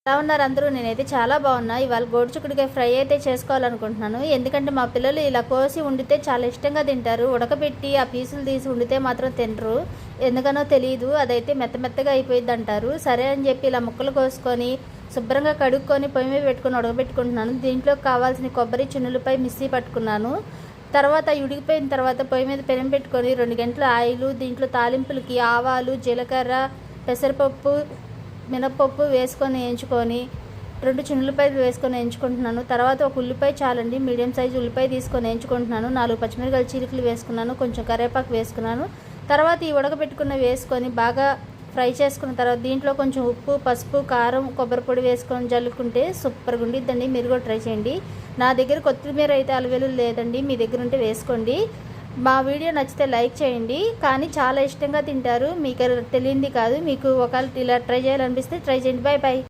ఎలా ఉన్నారు అందరూ? నేనైతే చాలా బాగున్నా. ఇవాళ గోరుచిక్కుడుకాయ ఫ్రై అయితే చేసుకోవాలనుకుంటున్నాను. ఎందుకంటే మా పిల్లలు ఇలా కోసి వండితే చాలా ఇష్టంగా తింటారు. ఉడకబెట్టి ఆ పీసులు తీసి వండితే మాత్రం తినరు. ఎందుకనో తెలియదు. అదైతే మెత్తగా అయిపోయింది అంటారు. సరే అని చెప్పి ఇలా ముక్కలు కోసుకొని శుభ్రంగా కడుక్కొని పొయ్యి మీద పెట్టుకొని ఉడకబెట్టుకుంటున్నాను. దీంట్లో కావాల్సిన కొబ్బరి, చిన్నులపై మిక్సీ పట్టుకున్నాను. తర్వాత ఉడికిపోయిన తర్వాత పొయ్యి మీద పెనం పెట్టుకొని 2 గంటల ఆయిల్, దీంట్లో తాలింపులకి ఆవాలు, జీలకర్ర, పెసరపప్పు, మినపప్పు వేసుకొని వేయించుకొని 2 చిన్నులపాయలు వేసుకొని వేయించుకుంటున్నాను. తర్వాత ఒక ఉల్లిపాయ చాలండి, మీడియం సైజు ఉల్లిపాయ తీసుకొని వేయించుకుంటున్నాను. 4 పచ్చిమిరపకాయలు చీలికలు వేసుకున్నాను, కొంచెం కరివేపాకు వేసుకున్నాను. తర్వాత ఈ ఉడకబెట్టుకున్న వేసుకొని బాగా ఫ్రై చేసుకున్న తర్వాత దీంట్లో కొంచెం ఉప్పు, పసుపు, కారం, కొబ్బరి పొడి వేసుకొని జల్లుకుంటే సూపర్గా ఉండిద్దండి. మీరు కూడా ట్రై చేయండి. నా దగ్గర కొత్తిమీర అయితే అలవేలు లేదండి, మీ దగ్గర ఉంటే వేసుకోండి. మా వీడియో నచ్చితే లైక్ చేయండి. కానీ చాలా ఇష్టంగా తింటారు, మీకు తెలియంది కాదు. మీకు ఒకవేళ ఇలా ట్రై చేయాలనిపిస్తే ట్రై చేయండి. Bye bye.